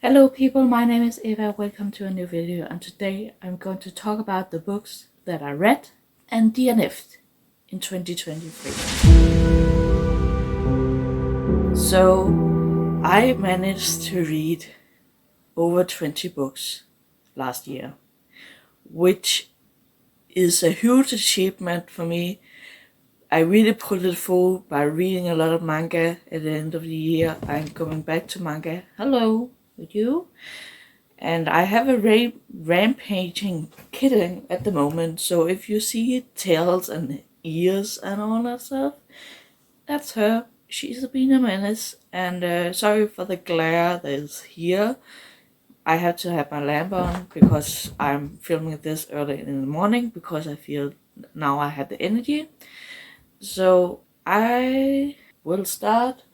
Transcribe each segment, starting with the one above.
Hello people, my name is Eva, welcome to a new video, and today I'm going to talk about the books that I read and DNF'd in 2023. So I managed to read over 20 books last year, which is a huge achievement for me. I really pulled it through by reading a lot of manga at the end of the year. I'm going back to manga. Hello with you. And I have a rampaging kitten at the moment, so if you see tails and ears and all that stuff, that's her. She's been a menace, and sorry for the glare that is here. I have to have my lamp on because I'm filming this early in the morning because I feel now I have the energy. So I will start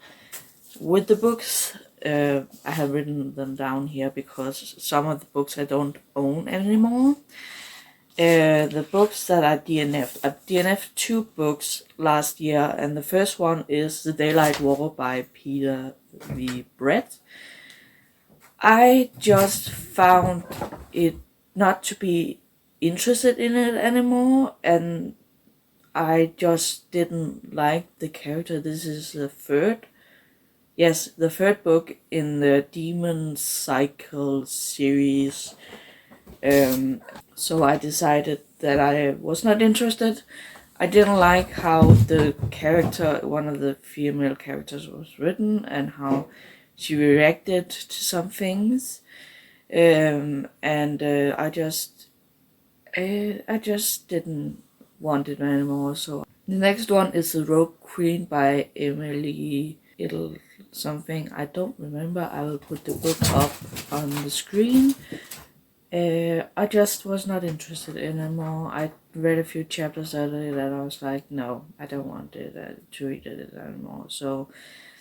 with the books. I have written them down here because some of the books I don't own anymore. The books that I DNF'd. I DNF'd 2 books last year, and the first one is The Daylight War by Peter V. Brett. I just found it not to be interested in it anymore, and I just didn't like the character. This is the third book in the Demon Cycle series. So I decided that I was not interested. I didn't like how the character, one of the female characters, was written and how she reacted to some things. I just didn't want it anymore. So the next one is The Rogue Queen by Emily It'll something. I don't remember. I will put the book up on the screen. I just was not interested anymore. I read a few chapters of it and I was like, no, I don't want it to read it anymore. So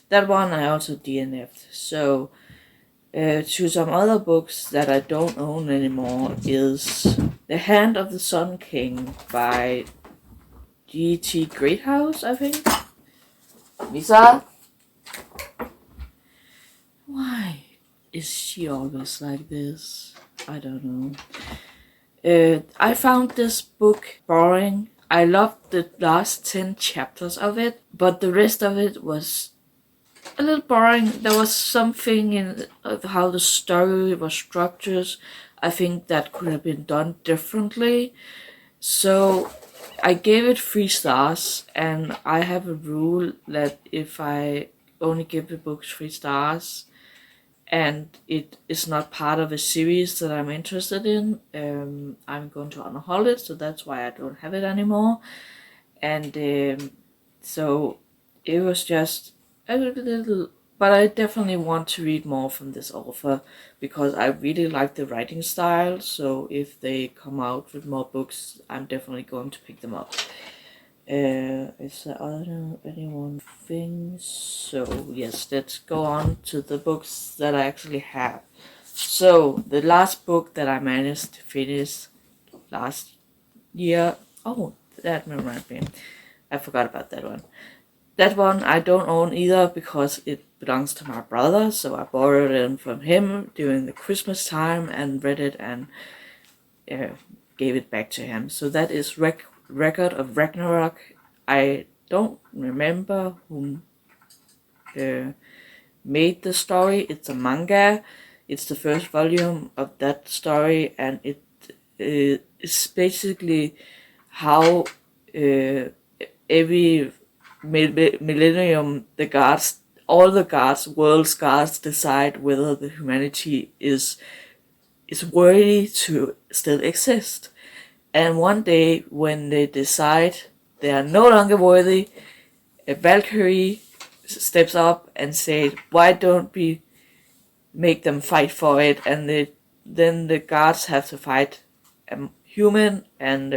that one I also DNF'd. So to some other books that I don't own anymore is The Hand of the Sun King by G.T. Greathouse, I think. Lisa? Why is she always like this? I don't know. I found this book boring. I loved the last 10 chapters of it, but the rest of it was a little boring. There was something in how the story was structured, I think, that could have been done differently. So I gave it 3 stars, and I have a rule that if I only give the books 3 stars and it is not part of a series that I'm interested in, I'm going to unhaul it. So that's why I don't have it anymore. And so it was just a little, but I definitely want to read more from this author because I really like the writing style. So if they come out with more books, I'm definitely going to pick them up. Is there anyone thinks so? Yes, let's go on to the books that I actually have. So the last book that I managed to finish last year. Oh, that reminds me. I forgot about that one. That one I don't own either because it belongs to my brother. So I borrowed it from him during the Christmas time and read it and gave it back to him. So that is Record of Ragnarok. I don't remember who made the story. It's a manga. It's the first volume of that story, and it is basically how every millennium all the gods, world's gods, decide whether the humanity is worthy to still exist. And one day, when they decide they are no longer worthy, a Valkyrie steps up and says, why don't we make them fight for it? And then the gods have to fight a human, and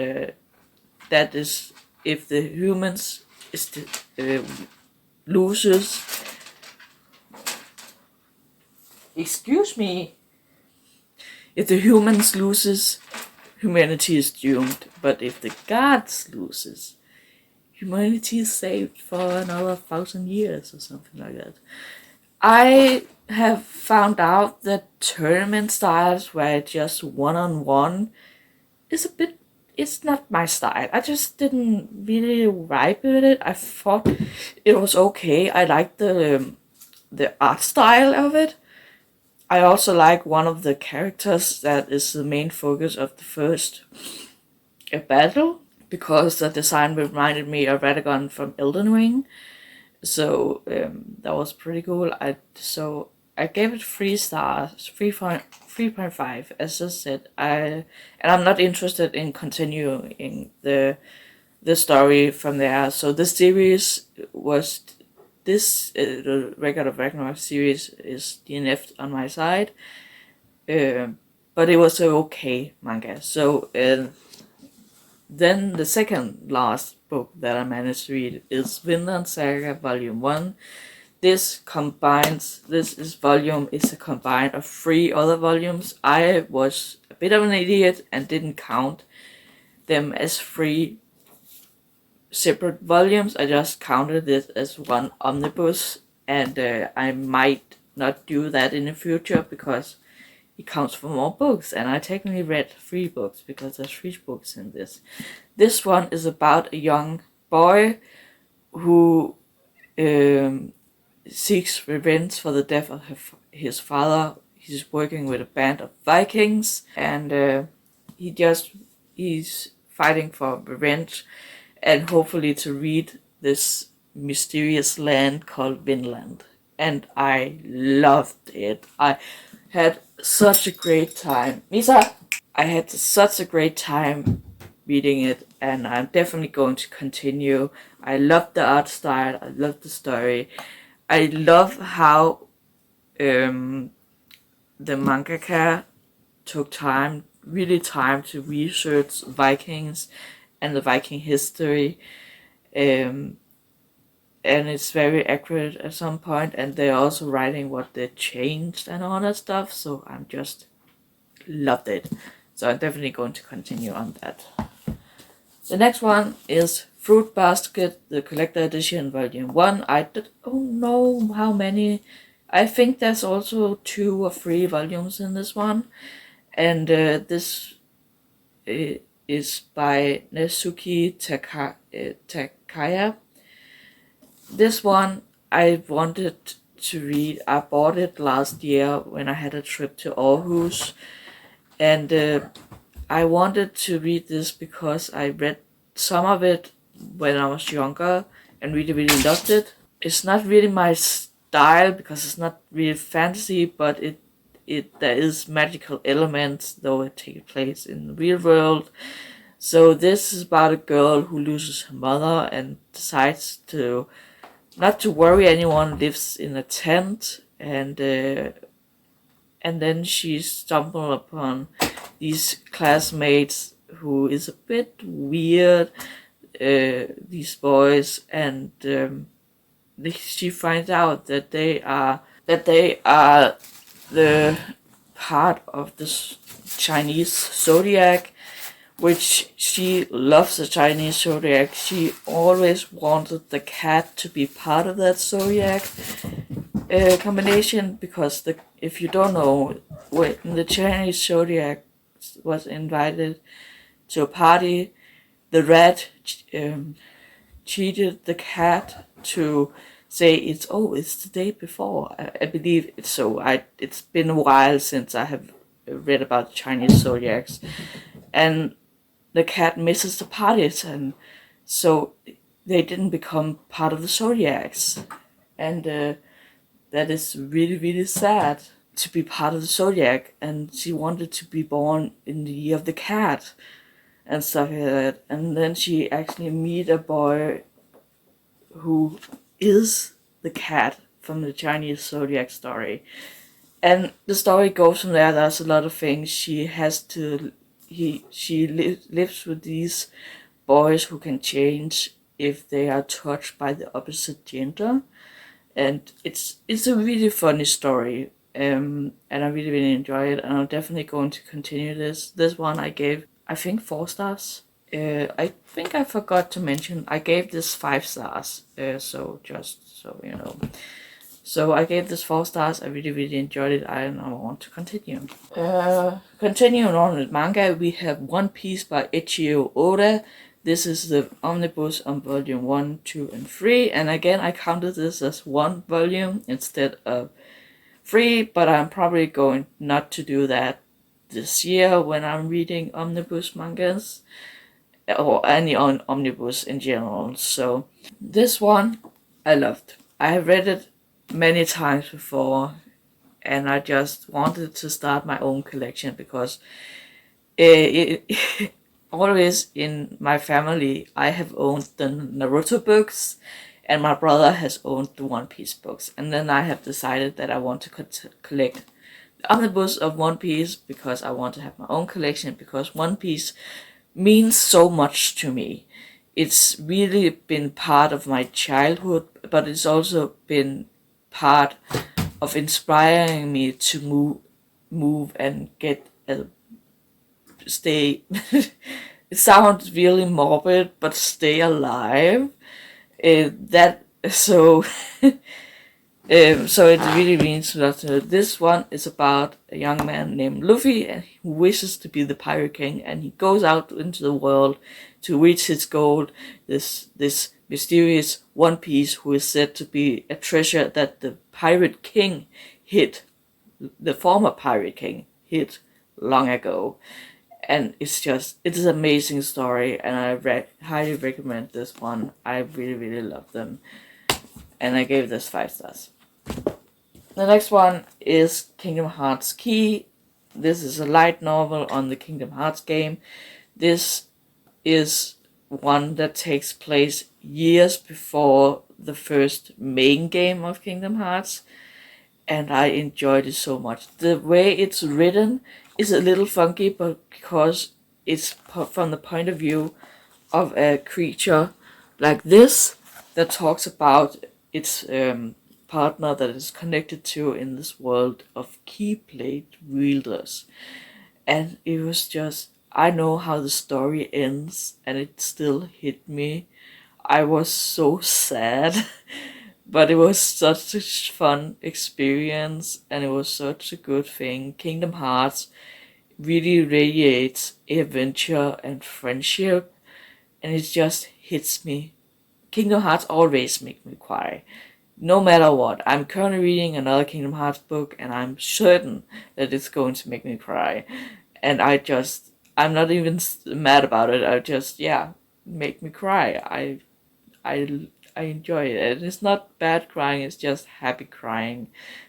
that is if the humans loses. Excuse me. If the humans loses, humanity is doomed, but if the gods loses, humanity is saved for another 1,000 years or something like that. I have found out that tournament styles where it's just one-on-one is a bit, it's not my style. I just didn't really vibe with it. I thought it was okay. I liked the art style of it. I also like one of the characters that is the main focus of the first battle, because the design reminded me of Radagon from Elden Ring. So that was pretty cool. I gave it 3 stars, 3.5. As I said, I'm not interested in continuing the story from there. So the series was the Record of Ragnarok series is DNF'd on my side, but it was a okay manga. So then the second last book that I managed to read is Vinland Saga Volume 1. This volume is a combine of 3 other volumes. I was a bit of an idiot and didn't count them as 3 separate volumes. I just counted it as one omnibus, and I might not do that in the future because it counts for more books, and I technically read 3 books because there's 3 books in this. This one is about a young boy who seeks revenge for the death of his father. He's working with a band of Vikings, and he's fighting for revenge and hopefully to read this mysterious land called Vinland. And I loved it. I had such a great time. Misa! I had such a great time reading it, and I'm definitely going to continue. I love the art style. I love the story. I love how the mangaka took time to research Vikings and the Viking history, and it's very accurate at some point, and they're also writing what they changed and all that stuff, so I'm just loved it. So I'm definitely going to continue on that. The next one is Fruit Basket, the Collector Edition, Volume 1. I don't know how many. I think there's also 2 or 3 volumes in this one. And this is by Nezuki Takaya. This one I wanted to read. I bought it last year when I had a trip to Aarhus. And I wanted to read this because I read some of it when I was younger and really loved it. It's not really my style because it's not really fantasy, but there is magical elements, though it takes place in the real world. So this is about a girl who loses her mother and decides to not to worry anyone, lives in a tent, and then she stumbles upon these classmates who is a bit weird, these boys, and she finds out that they are the part of this Chinese zodiac, which she loves the Chinese zodiac. She always wanted the cat to be part of that zodiac combination, because if you don't know, when the Chinese zodiac was invited to a party, the rat cheated the cat to say it's the day before. I believe it's so. It's been a while since I have read about Chinese zodiacs, and the cat misses the parties, and so they didn't become part of the zodiacs, and that is really sad, to be part of the zodiac. And she wanted to be born in the year of the cat and stuff like that. And then she actually meet a boy who is the cat from the Chinese zodiac story, and the story goes from there. There's a lot of things she has to. She lives with these boys who can change if they are touched by the opposite gender, and it's a really funny story. And I really enjoy it, and I'm definitely going to continue this. This one I gave, I think, 4 stars. I think I forgot to mention I gave this 5 stars. So just so you know. So I gave this 4 stars. I really enjoyed it. I want to continue. Continuing on with manga, we have One Piece by Ichio Oda. This is the omnibus on volume 1, 2, and 3. And again, I counted this as 1 volume instead of 3, but I'm probably going not to do that this year when I'm reading omnibus mangas or any omnibus in general. So this one I loved. I have read it many times before, and I just wanted to start my own collection because always in my family I have owned the Naruto books, and my brother has owned the One Piece books. And then I have decided that I want to collect the omnibus of One Piece because I want to have my own collection, because One Piece means so much to me. It's really been part of my childhood, but it's also been part of inspiring me to move and get stay. It sounds really morbid, but stay alive. That so. So it really means a lot to me. This one is about a young man named Luffy, and he wishes to be the Pirate King, and he goes out into the world to reach his goal. This mysterious One Piece, who is said to be a treasure that the Pirate King hid, the former Pirate King hid long ago. And it's an amazing story, and I highly recommend this one. I really love them, and I gave this 5 stars. The next one is Kingdom Hearts Key. This is a light novel on the Kingdom Hearts game. This is one that takes place years before the first main game of Kingdom Hearts, and I enjoyed it so much. The way it's written is a little funky, but because it's from the point of view of a creature like this that talks about its partner that is connected to in this world of keyblade wielders. And it was just, I know how the story ends, and it still hit me. I was so sad, but it was such a fun experience, and it was such a good thing. Kingdom Hearts really radiates adventure and friendship, and it just hits me. Kingdom Hearts always make me cry, no matter what. I'm currently reading another Kingdom Hearts book, and I'm certain that it's going to make me cry. And I'm not even mad about it. Make me cry. I enjoy it. And it's not bad crying, it's just happy crying.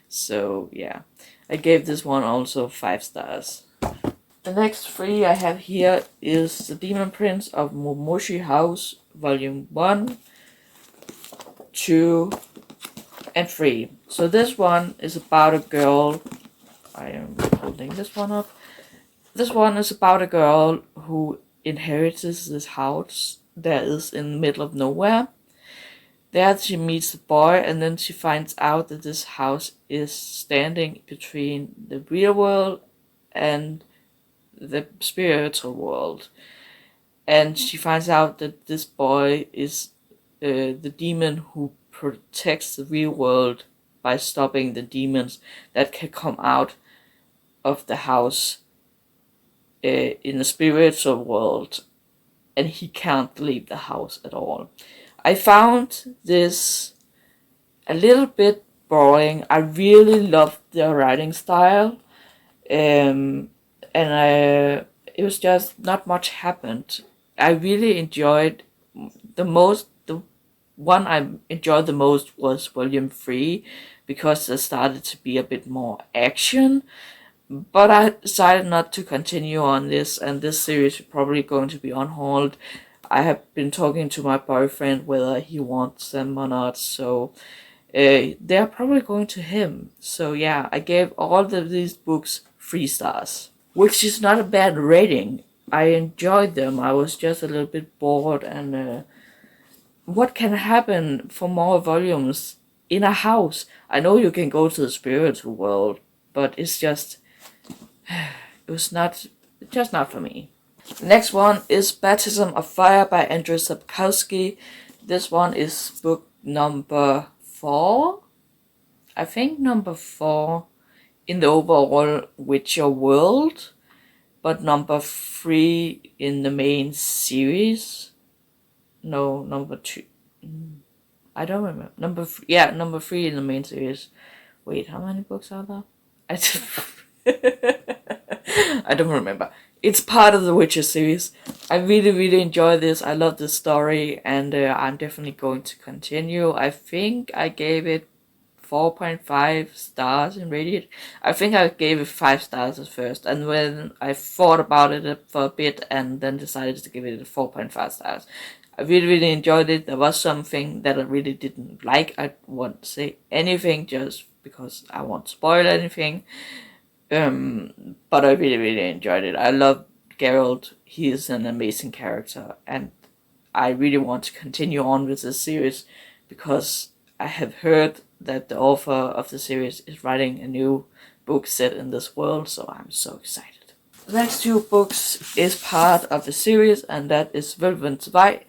So yeah, I gave this one also 5 stars. The next 3 I have here is The Demon Prince of Momoshi House, Volume 1, 2, and 3. So this one is about a girl. I am holding this one up. This one is about a girl who inherits this house that is in the middle of nowhere. There she meets the boy, and then she finds out that this house is standing between the real world and the spiritual world. And she finds out that this boy is the demon who protects the real world by stopping the demons that can come out of the house in the spiritual world, and he can't leave the house at all. I found this a little bit boring. I really loved the writing style, and it was just not much happened. I really enjoyed the one I enjoyed the most was Volume 3, because there started to be a bit more action. But I decided not to continue on this, and this series is probably going to be on hold. I have been talking to my boyfriend whether he wants them or not, so they're probably going to him. So yeah, I gave all of these books 3 stars, which is not a bad rating. I enjoyed them. I was just a little bit bored, and what can happen for more volumes in a house? I know you can go to the spiritual world, but it's just it was just not for me. Next one is Baptism of Fire by Andrzej Sapkowski. This one is book number 4. I think number 4 in the overall Witcher world, but number 3 in the main series. No, number 2. I don't remember. Number 3 in the main series. Wait, how many books are there? I don't remember. It's part of the Witcher series. I really, really enjoy this. I love the story, and I'm definitely going to continue. I think I gave it 4.5 stars in Reddit. I think I gave it 5 stars at first, and when I thought about it for a bit and then decided to give it 4.5 stars. I really, really enjoyed it. There was something that I really didn't like. I won't say anything just because I won't spoil anything. But I really, really enjoyed it. I love Geralt. He is an amazing character, and I really want to continue on with this series because I have heard that the author of the series is writing a new book set in this world, so I'm so excited. The next 2 books is part of the series, and that is Vølvens Vej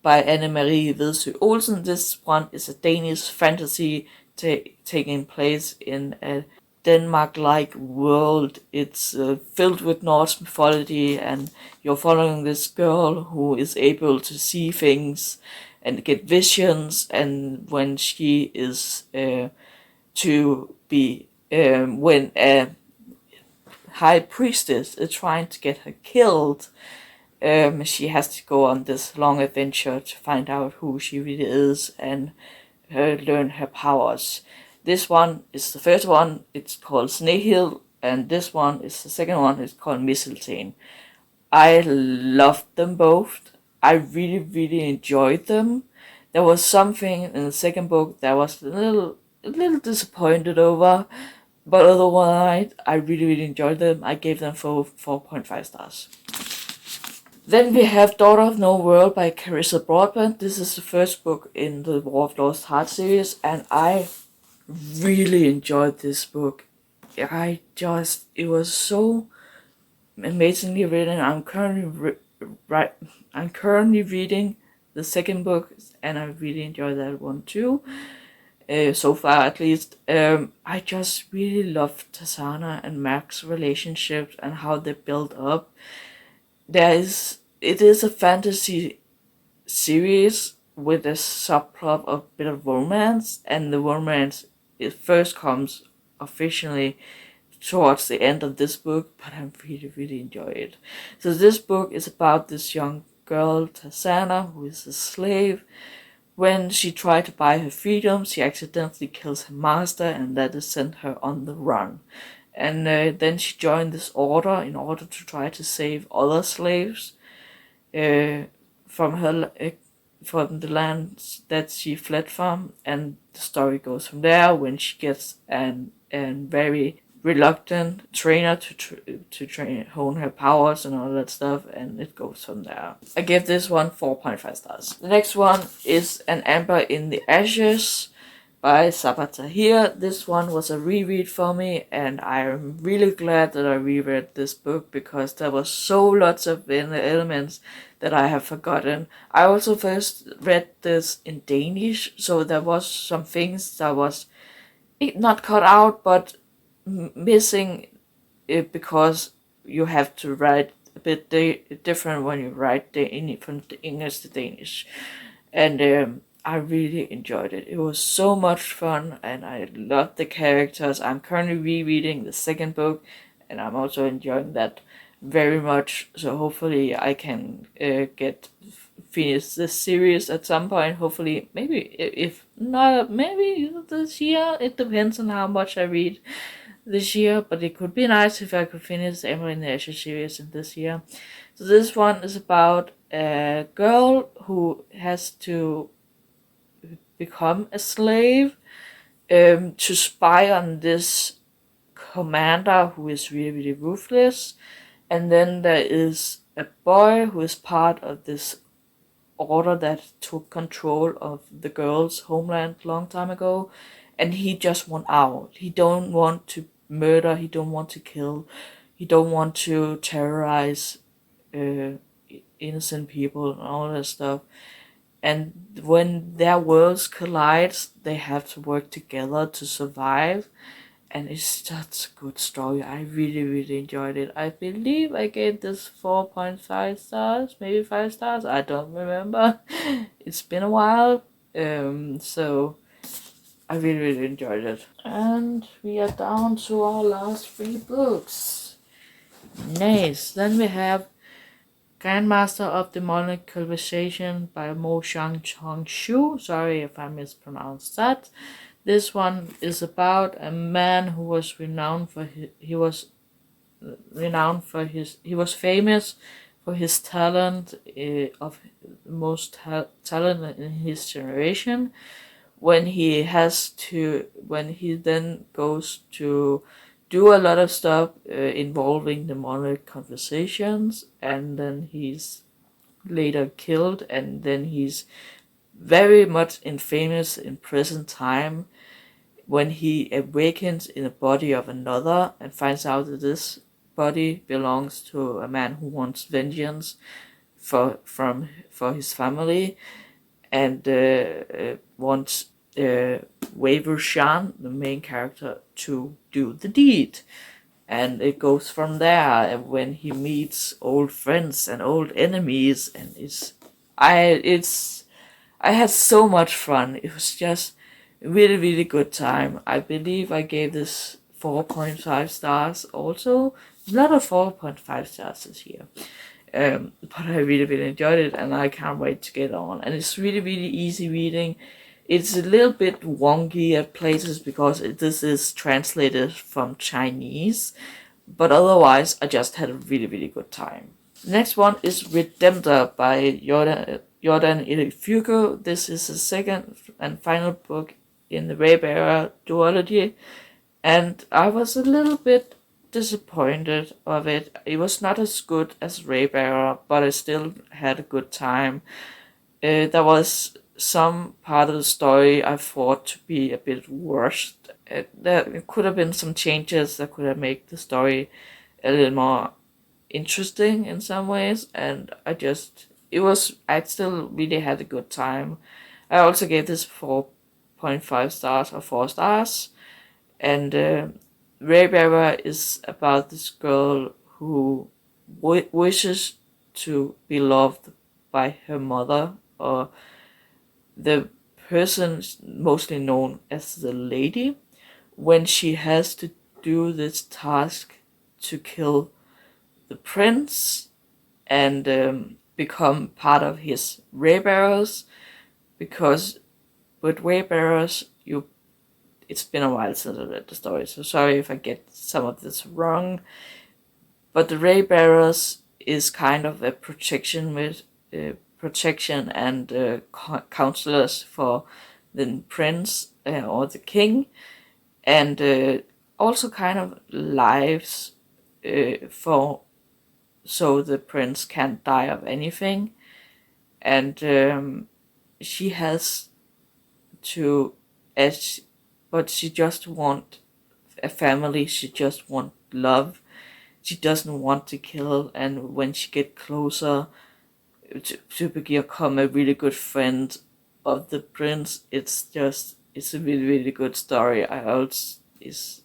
by Anne-Marie Vedsø Olsen. This one is a Danish fantasy taking place in a Denmark-like world. It's filled with Norse mythology, and you're following this girl who is able to see things and get visions, and when she is to be when a high priestess is trying to get her killed, she has to go on this long adventure to find out who she really is and learn her powers. This one is the first one. It's called Snehild, and this one is the second one. It's called Misselten. I loved them both. I really, really enjoyed them. There was something in the second book that I was a little disappointed over, but otherwise, I really, really enjoyed them. I gave them 4.5 stars. Then we have Daughter of No World by Carissa Broadbent. This is the first book in the War of Lost Heart series, and I really enjoyed this book. It was so amazingly written. I'm currently reading the second book, and I really enjoyed that one too. So far, at least. I just really love Tassana and Mac's relationships and how they build up. It is a fantasy series with a subplot of a bit of romance, and the romance it first comes officially towards the end of this book, but I really, really enjoy it. So this book is about this young girl, Tassana, who is a slave. When she tried to buy her freedom, she accidentally kills her master, and that has sent her on the run. And then she joined this order in order to try to save other slaves from from the land that she fled from, and the story goes from there when she gets an very reluctant trainer to train hone her powers and all that stuff, and it goes from there. I give this one 4.5 stars. The next one is An Amber in the Ashes by Sabaa Tahir. This one was a reread for me, and I'm really glad that I reread this book because there was so lots of elements that I have forgotten. I also first read this in Danish, so there was some things that was not cut out, but missing it because you have to write a bit different when you write from English to Danish. And I really enjoyed it. It was so much fun, and I loved the characters. I'm currently rereading the second book, and I'm also enjoying that very much. So hopefully I can finish this series at some point. Hopefully, maybe if not, maybe this year. It depends on how much I read this year, but it could be nice if I could finish the Emily in the Ashes series in this year. So this one is about a girl who has to become a slave to spy on this commander who is really, really ruthless. And then there is a boy who is part of this order that took control of the girl's homeland long time ago, and he just want out. He don't want to murder, he don't want to kill, he don't want to terrorize innocent people and all that stuff. and when their worlds collide, they have to work together to survive. And it's such a good story. I really, really enjoyed it. I believe I gave this 4.5 stars, maybe 5 stars. I don't remember. It's been a while. So I really, really enjoyed it. And we are down to our last 3 books. Nice. Then we have Grandmaster of Demonic Conversation by Mo Shang Chong Shu. Sorry if I mispronounced that. This one is about a man who was renowned for he was famous for his talent, of the most talent in his generation. When he then goes to do a lot of stuff involving demonic conversations, and then he's later killed, and then he's very much famous in present time when he awakens in the body of another and finds out that this body belongs to a man who wants vengeance for his family, and wants Wei Wuxian, the main character, to do the deed. And it goes from there when he meets old friends and old enemies, and I had so much fun. It was just a really, really good time. I believe I gave this 4.5 stars also. A lot of 4.5 stars this year. But I really, really enjoyed it, and I can't wait to get on. And it's really, really easy reading. It's a little bit wonky at places because this is translated from Chinese, but otherwise I just had a really, really good time. The next one is Redemptor by Jordan Irifugo. This is the second and final book in the Waybearer duology, and I was a little bit disappointed of it. It was not as good as Waybearer, but I still had a good time. There was some part of the story I thought to be a bit worse. There could have been some changes that could have made the story a little more interesting in some ways, and I still really had a good time. I also gave this 4.5 stars or 4 stars, and Waybearer is about this girl who wishes to be loved by her mother, or the person mostly known as the lady, when she has to do this task to kill the prince and become part of his Waybearers, because with Waybearers, it's been a while since I read the story, so sorry if I get some of this wrong, but the Waybearers is kind of a protection and counselors for the prince or the king, and also kind of lives for so the prince can't die of anything, and she has to but she just want a family, she just want love, she doesn't want to kill, and when she get closer to become a really good friend of the prince, it's a really, really good story. It is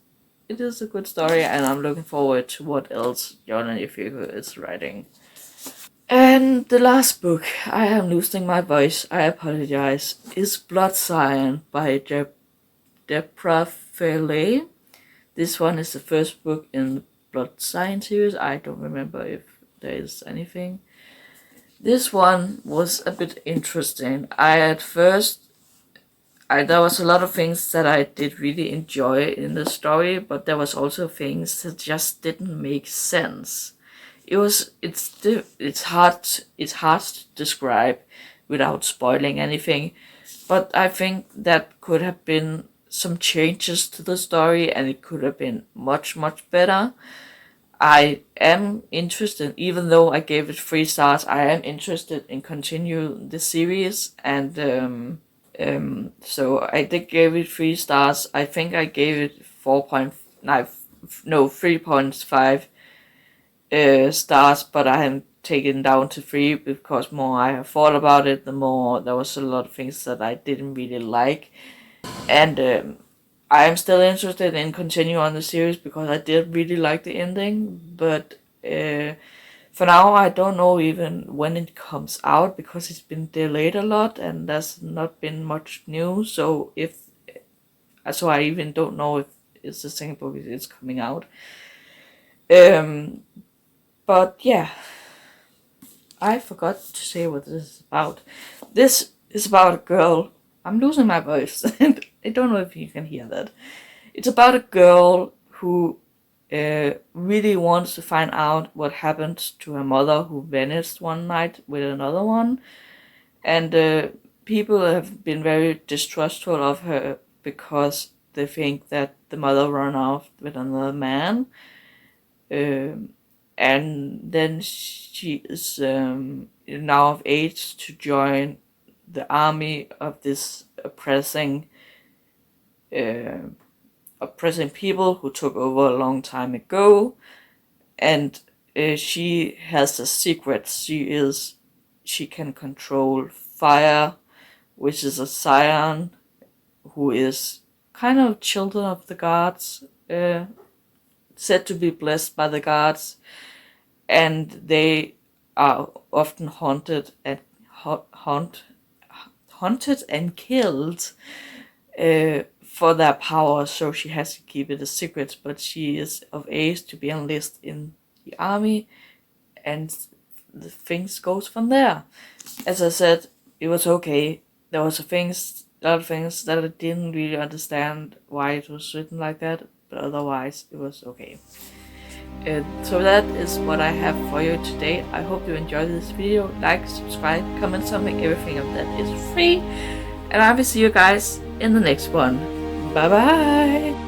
a good story, and I'm looking forward to what else Jordan Ifigo is writing. And the last book, I am losing my voice, I apologize, is Blood Sign by Deborah Fairley. This one is the first book in the Blood Sign series. I don't remember if there is anything. This one was a bit interesting. There was a lot of things that I did really enjoy in the story, but there was also things that just didn't make sense. It's hard to describe without spoiling anything, but I think that could have been some changes to the story, and it could have been much, much better. I am interested, even though I gave it 3 stars, I am interested in continue the series, and so I did give it 3 stars. I think I gave it 3.5 stars, but I am taken down to 3 because more I have thought about it, the more there was a lot of things that I didn't really like. And I am still interested in continue on the series because I did really like the ending, but for now I don't know even when it comes out because it's been delayed a lot and there's not been much news. So I even don't know if it's the same book is coming out. But yeah, I forgot to say what this is about. This is about a girl. I'm losing my voice. I don't know if you can hear that. It's about a girl who really wants to find out what happened to her mother, who vanished one night with another one. And people have been very distrustful of her because they think that the mother ran off with another man. And then she is now of age to join the army of this oppressing people who took over a long time ago. And she has a secret. She can control fire, which is a scion who is kind of children of the gods, said to be blessed by the gods, and they are often haunted and killed for their power. So she has to keep it a secret, but she is of age to be enlisted in the army, and the things goes from there. As I said, it was okay. There was a lot of things that I didn't really understand why it was written like that, but otherwise it was okay. So that is what I have for you today. I hope you enjoyed this video. Like, subscribe, comment something, everything of that is free. And I will see you guys in the next one. Bye bye!